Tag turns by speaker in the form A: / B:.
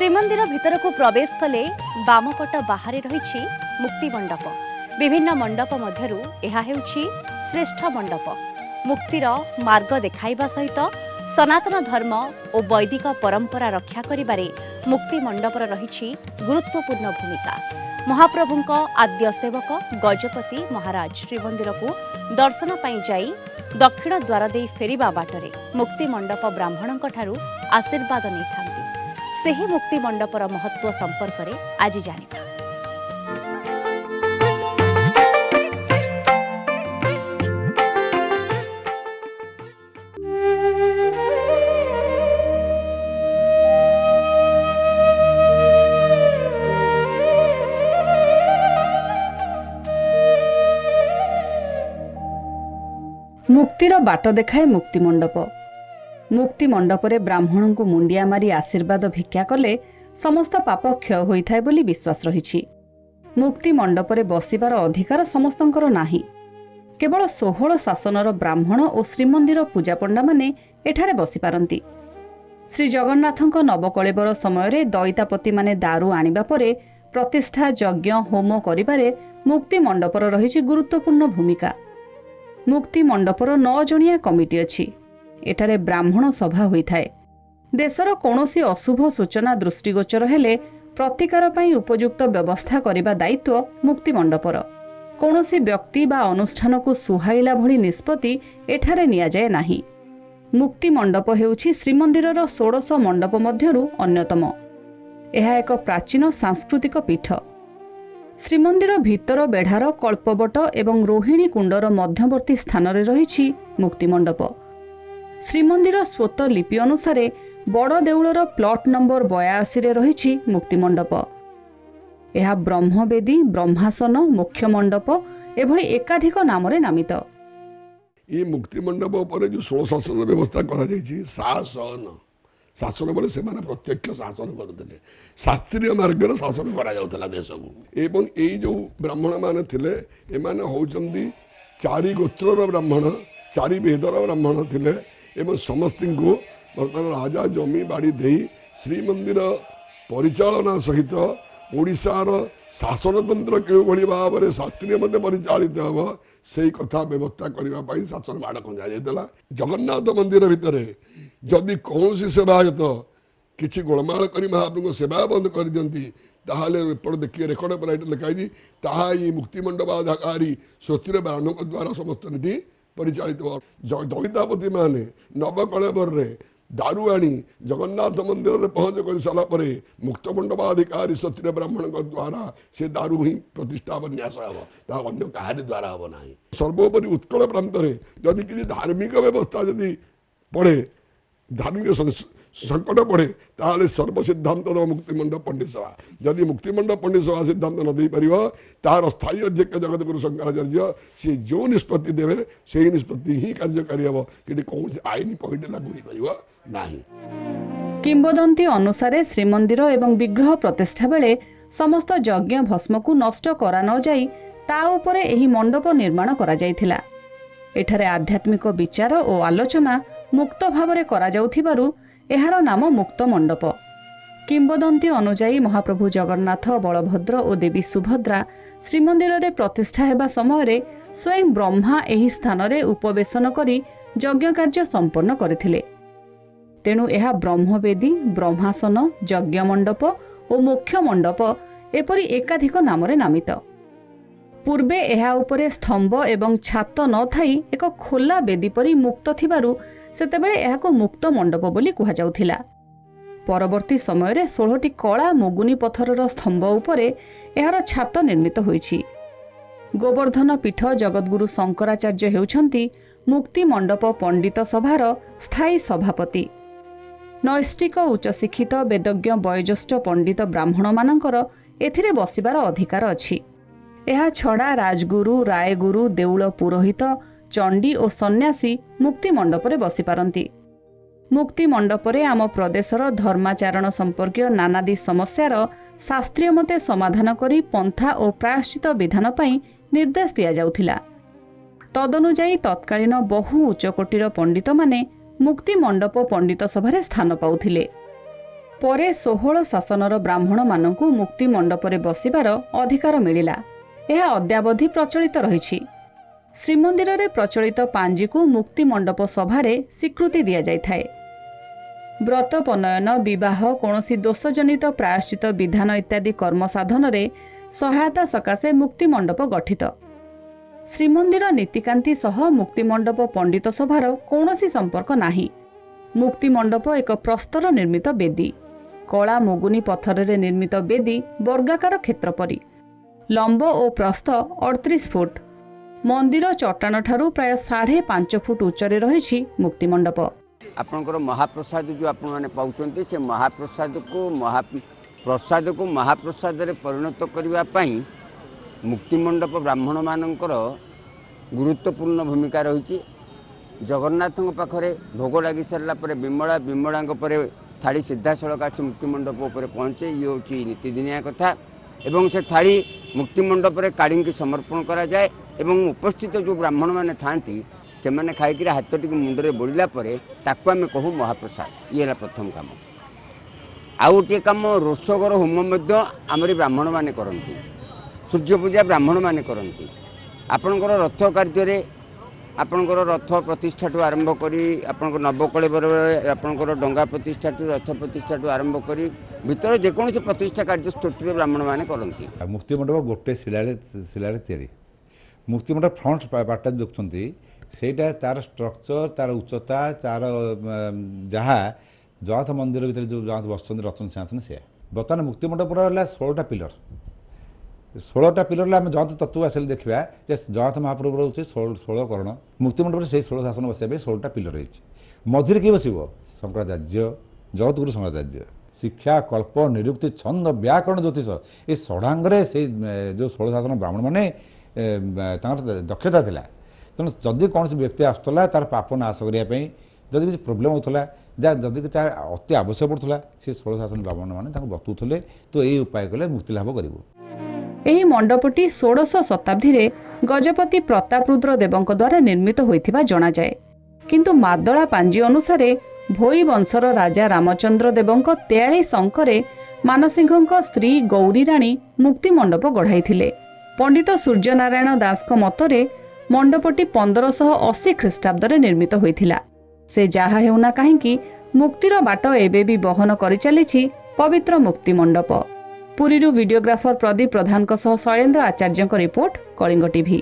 A: श्रीमंदिर भितर को प्रवेश कले बामपट बाहर रही मुक्ति मंडप। विभिन्न मंडप मध्यरु एहा हेउछि श्रेष्ठ मंडप। मुक्तिर मार्ग देखाइबा सहित सनातन धर्म और वैदिक परंपरा रक्षा करिबारे मुक्ति मंडपर रही गुरुत्वपूर्ण भूमिका। महाप्रभुंक आद्य सेवक गजपति महाराज श्रीमंदिर को दर्शन पाई जाई दक्षिण द्वार दे फेरिबा बाटरे मुक्ति मंडप ब्राह्मणों ठारू आशीर्वाद नहीं थांती। सेही मुक्ति मंडपर महत्व संपर्क रे आज जानिबा।
B: मुक्तिर बाट देखाए मुक्ति मंडप। मुक्ति मंडपरे ब्राह्मणों को मुंडिया मारी आशीर्वाद भिक्षा कले समस्त पाप क्षय होइथाय बोली विश्वास रही। मुक्ति मंडपरे बसिबार अधिकार समस्तंकर नाही। केवल 16 शासनर ब्राह्मण और श्रीमंदिर पूजा पंडा माने एठारे बसी पारंती। श्री जगन्नाथंक नवकळेबर समय दैतापति माने दारू आनिबा परे प्रतिष्ठा यज्ञ होम करिबारे मुक्ति मंडपर रही गुरुत्वपूर्ण भूमिका। मुक्ति मंडपर 9 जणिया कमिटी अछि। एठारे ब्राह्मण सभा होइथाय। देशर कौनसी अशुभ सूचना दृष्टिगोचर हेले प्रतिकार पई उपयुक्त व्यवस्था करिबा दायित्व मुक्ति मंडपर। कौनसी व्यक्ति बा अनुष्ठान को सुहाइला भली निष्पत्ति एठारे निया जाय नाही। मुक्ति मंडप हेउछि श्रीमंदिरर 16 मंडप मध्यरु अन्यतम। एहा एक प्राचीन सांस्कृतिक पीठ। श्रीमंदिर भितर बेढ़ार कल्पबट एवं रोहिणी कुंडर मध्यवर्ती स्थान रे रही मुक्ति मंडप। श्रीमंदिर स्वत लिपि अनुसार बड़ देउलर प्लॉट नंबर 82 रे रही मुक्ति मंडप। यह ब्रह्मवेदी ब्रह्मासन मुख्य मंडप एभली एकाधिक नाम रे नामित।
C: ये मुक्ति मंडप पर जो 16 शासन व्यवस्था करा जायछि शासन बोले से प्रत्यक्ष शासन करते शास्त्रीय मार्ग शासन करा देश को। एवं ये जो ब्राह्मण मान थिले एमाने होउचंदी 4 गोत्रर ब्राह्मण 4 वेदर ब्राह्मण थिले एवं समस्त को बर्तमान राजा जमी बाड़ी दे श्रीमंदिर परिचालना सहित ओडिशार शासनतंत्र के भाव में शास्त्रीय मत परिचालित हम से कथा व्यवस्था करने शासन बाड़ खंजा जाता। जगन्नाथ मंदिर भितर जदि कौन सेवायत किसी गोलमाल कर महाप्रभु सेवा बंद कर दियंती ताहले रिपोर्ट देखिए रेकर्ड पर लिखाई ताहा मुक्ति मंडपाधिकारी स्वस्तिर ब्राह्मण द्वारा समस्त नीति परिचालित। दैतापति माने नवकळेबर दारू आनी जगन्नाथ मंदिर में पहुँच कर सारा पर मुक्त मंडपाधिकारी स्वस्तिर ब्राह्मण द्वारा से दारू ही प्रतिष्ठा न्यास हम अन्य कहारी द्वारा हम ना। सर्वोपरि उत्कल प्रांत में जदि किसी धार्मिक व्यवस्था जदि पड़े धार्मिक संकट पड़े ताहले सर्वसिद्धांत मुक्ति मंडप पंडित सभा। जदि मुक्ति मंडप पंडित सभा सिद्धांत न दे पार तार स्थायी अध्यक्ष जगतगुरु शंकराचार्य सी जो निष्पत्ति देवे से निष्पत्ति ही कार्यकारी हम कि कौन से आईन पॉइंट लागू हो नाही।
B: किंबदंती अनुसारे श्रीमंदिर एवं विग्रह प्रतिष्ठा बेले समस्त यज्ञ भस्म को नष्ट करा न जाई ता उपरे एही मंडप निर्माण करा जायथिला। एठारे आध्यात्मिक विचार और आलोचना मुक्त भावरे करा जाउथिबारु एहार नाम मुक्त मंडप। किंबदंती अनुजाई महाप्रभु जगन्नाथ बलभद्र और देवी सुभद्रा श्रीमंदिर रे प्रतिष्ठा हेबा समय स्वयं ब्रह्मा एही स्थान रे उपवेशन करी यज्ञ कार्य संपन्न करथिले। तेणु यह ब्रह्मवेदी ब्रह्मासन यज्ञ मंडप और मुख्य मंडप एपरी एकाधिक नाम रे नामित। पूर्वे एहा उपरे स्तंभ एवं छात न थाई एक खोला बेदी परी मुक्त थिबारु सेतेबेले एहाको मुक्त मंडप बोली कुहा जाउथिला। परवर्ती समय रे 16टी कला मुगुनी पत्थरर स्तंभ उपरे एहार छात निर्मित होईछि। गोवर्धन पीठ जगतगुरु शंकराचार्य हेउछंती मुक्ति मंडप पंडित सभार स्थायी सभापति। नैष्टिक उच्च शिक्षित वेदज्ञ वयोज्येष्ठ पंडित ब्राह्मण मानकर एथिरे बसिबार अधिकार अछि। एहा छड़ा राजगुरु रायगुरु देउल पुरोहित चंडी और सन्यासी मुक्ति मंडपरे बसी पारंती। मुक्ति मंडपरे आम प्रदेशर धर्माचरण संपर्कीय नानादी समस्यार शास्त्रीय मते समाधान करी पंथा और प्रायश्चित विधान पई निर्देश दिया जाउथिला। तदनुजाई तत्कालीन बहु उच्चकोटीर पंडित माने मुक्ति मंडप पंडित सभारे स्थान पाउथिले। ପରେ 16 ଶାସନର ବ୍ରାହ୍ମଣମାନଙ୍କୁ ମୁକ୍ତି ମଣ୍ଡପରେ ବସିବାର ଅଧିକାର ମିଳିଲା। ଏହା ଅଦ୍ୟାବଧି ପ୍ରଚଳିତ ରହିଛି। ଶ୍ରୀମନ୍ଦିରରେ ପ୍ରଚଳିତ ପାଞ୍ଜିକୁ ମୁକ୍ତି ମଣ୍ଡପ ସଭାରେ ସ୍ୱୀକୃତି ଦିଆଯାଇଥାଏ। ବ୍ରତ ପନୟନ, ବିବାହ, କୌଣସି ଦୋଷଜନିତ ପ୍ରାୟଶ୍ଚିତ ବିଧାନ ଇତ୍ୟାଦି କର୍ମ ସାଧନରେ ସହାୟତା ସକାଶେ ମୁକ୍ତି ମଣ୍ଡପ ଗଠିତ। ଶ୍ରୀମନ୍ଦିର ନୀତିକାନ୍ତି ସହ ମୁକ୍ତି ମଣ୍ଡପ ପଣ୍ଡିତ ସଭାର କୌଣସି ସମ୍ପର୍କ ନାହିଁ। ମୁକ୍ତି ମଣ୍ଡପ ଏକ ପ୍ରସ୍ତର ନିର୍ମିତ ବେଦୀ। କଳା ମୁଗୁନି ପଥରରେ ନିର୍ମିତ ବେଦୀ ବର୍ଗାକାର କ୍ଷେତ୍ର ପରି। ଲମ୍ବ ଓ ପ୍ରସ୍ଥ 38 ଫୁଟ। ମନ୍ଦିର ଚଟାଣଠାରୁ ପ୍ରାୟ 5.5 ଫୁଟ ଉଚ୍ଚରେ ରହିଛି ମୁକ୍ତି ମଣ୍ଡପ।
D: ଆପଣଙ୍କର ମହାପ୍ରସାଦ ଯେଉଁ ଆପଣମାନେ ପାଉଛନ୍ତି ସେ ପ୍ରସାଦକୁ ମହାପ୍ରସାଦରେ ପରିଣତ କରିବା ପାଇଁ ମୁକ୍ତିମଣ୍ଡପ ବ୍ରାହ୍ମଣମାନଙ୍କର ଗୁରୁତ୍ୱପୂର୍ଣ୍ଣ ଭୂମିକା ରହିଛି। ଜଗନ୍ନାଥଙ୍କ ପାଖରେ ଭୋଗ ଲାଗି ସାରିଲା ପରେ ବିମଳାଙ୍କ ପରେ ଥାଳି ସିଧାସଳଖ ଆସି ମୁକ୍ତିମଣ୍ଡପ ଉପରେ ପହଞ୍ଚେ। ଇଏ ହେଉଛି ନୀତିଦିନିଆ କଥା। ଏବଂ ସେ ଥାଳି ମୁକ୍ତିମଣ୍ଡପରେ କାଢ଼ିକି ସମର୍ପଣ କରାଯାଏ ଏବଂ ଉପସ୍ଥିତ ଯେଉଁ ବ୍ରାହ୍ମଣମାନେ ଥାଆନ୍ତି ସେମାନେ ଖାଇକିରି ହାତଟିକୁ ମୁଣ୍ଡରେ ବୋଳିଲା ପରେ ତାକୁ ଆମେ କହୁ ମହାପ୍ରସାଦ। ଇଏ ହେଲା ପ୍ରଥମ କାମ। ଆଉ ଗୋଟିଏ କାମ ରୋଷଘର ହୋମ ମଧ୍ୟ ଆମରି ବ୍ରାହ୍ମଣମାନେ କରନ୍ତି। ସୂର୍ଯ୍ୟ ପୂଜା ବ୍ରାହ୍ମଣମାନେ କରନ୍ତି। ଆପଣଙ୍କର ରଥ କାର୍ଯ୍ୟରେ ଆପଣଙ୍କର ରଥ ପ୍ରତିଷ୍ଠାଠୁ ଆରମ୍ଭ କରି ଆପଣଙ୍କର ନବକଳେବରରେ ଆପଣଙ୍କର ଡଙ୍ଗା ପ୍ରତିଷ୍ଠାଠୁ ରଥ ପ୍ରତିଷ୍ଠାଠୁ ଆରମ୍ଭ କରି ଭିତରେ ଯେକୌଣସି ପ୍ରତିଷ୍ଠା କାର୍ଯ୍ୟ ସ୍ତୋତ୍ରରେ ବ୍ରାହ୍ମଣମାନେ କରନ୍ତି।
E: ମୁକ୍ତିମଣ୍ଡପ ଗୋଟେ ଶିଳାରେ ତିଆରି। ମୁକ୍ତିମଣ୍ଡପ ଫ୍ରଣ୍ଟ ପାର୍ଟଟା ଦେଖୁଛନ୍ତି ସେଇଟା ତାର ଷ୍ଟ୍ରକ୍ଚର, ତାର ଉଚ୍ଚତା, ତାର ଯାହା ଜଗନ୍ନାଥ ମନ୍ଦିର ଭିତରେ ଯେଉଁ ଜଗନ୍ନାଥ ବସିଛନ୍ତି ରତ୍ନ ସିଂହାସନ ସେୟା। ବର୍ତ୍ତମାନ ମୁକ୍ତିମଣ୍ଡପର ହେଲା 16ଟା ପିଲର। 16ଟା ପିଲରରେ ଆମେ ଜଗନ୍ନାଥ ତତ୍ତ୍ୱ ଆସିଲେ ଦେଖିବା ଯେ ଜଗନ୍ନାଥ ମହାପ୍ରଭୁର ହେଉଛି 16 କରଣ। ମୁକ୍ତିମଣ୍ଡପରେ ସେଇ 16 ଶାସନ ବସିବା ପାଇଁ 16ଟା ପିଲର ହେଇଛି। ମଝିରେ କିଏ ବସିବ? ଶଙ୍କରାଚାର୍ଯ୍ୟ, ଜଗତଗୁରୁ ଶଙ୍କରାଚାର୍ଯ୍ୟ। ଶିକ୍ଷା, କଳ୍ପ, ନିରୁକ୍ତି, ଛନ୍ଦ, ବ୍ୟାକରଣ, ଜ୍ୟୋତିଷ ଏ ଷଡ଼ାଙ୍ଗରେ ସେଇ ଯେଉଁ 16 ଶାସନ ବ୍ରାହ୍ମଣମାନେ ତାଙ୍କର ଦକ୍ଷତା ଥିଲା। ତେଣୁ ଯଦି କୌଣସି ବ୍ୟକ୍ତି ଆସୁଥିଲା ତାର ପାପ ନାଶ କରିବା ପାଇଁ, ଯଦି କିଛି ପ୍ରୋବ୍ଲେମ୍ ହେଉଥିଲା, ଯଦି କିଛି ଅତି ଆବଶ୍ୟକ ପଡ଼ୁଥିଲା, ସେ 16 ଶାସନ ବ୍ରାହ୍ମଣମାନେ ତାଙ୍କୁ ବତୁଥିଲେ ତ ଏଇ ଉପାୟ କଲେ ମୁକ୍ତି ଲାଭ କରିବୁ।
B: ଏହି ମଣ୍ଡପଟି 16ଶ ଶତାବ୍ଦୀରେ ଗଜପତି ପ୍ରତାପରୁଦ୍ର ଦେବଙ୍କ ଦ୍ୱାରା ନିର୍ମିତ ହୋଇଥିବା ଜଣାଯାଏ। କିନ୍ତୁ ମାଦଳା ପାଞ୍ଜି ଅନୁସାରେ ଭୋଇ ବଂଶର ରାଜା ରାମଚନ୍ଦ୍ର ଦେବଙ୍କ 43 ଅଙ୍କରେ ମାନସିଂହଙ୍କ ସ୍ତ୍ରୀ ଗୌରୀରାଣୀ ମୁକ୍ତି ମଣ୍ଡପ ଗଢ଼ାଇଥିଲେ। ପଣ୍ଡିତ ସୂର୍ଯ୍ୟନାରାୟଣ ଦାସଙ୍କ ମତରେ ମଣ୍ଡପଟି 1580 ଖ୍ରୀଷ୍ଟାବ୍ଦରେ ନିର୍ମିତ ହୋଇଥିଲା। ସେ ଯାହା ହେଉନା କାହିଁକି ମୁକ୍ତିର ବାଟ ଏବେ ବି ବହନ କରିଚାଲିଛି ପବିତ୍ର ମୁକ୍ତି ମଣ୍ଡପ। ପୁରୀରୁ ଭିଡିଓଗ୍ରାଫର ପ୍ରଦୀପ ପ୍ରଧାନଙ୍କ ସହ ଶୈଳେନ୍ଦ୍ର ଆଚାର୍ଯ୍ୟଙ୍କ ରିପୋର୍ଟ, କଳିଙ୍ଗ ଟିଭି।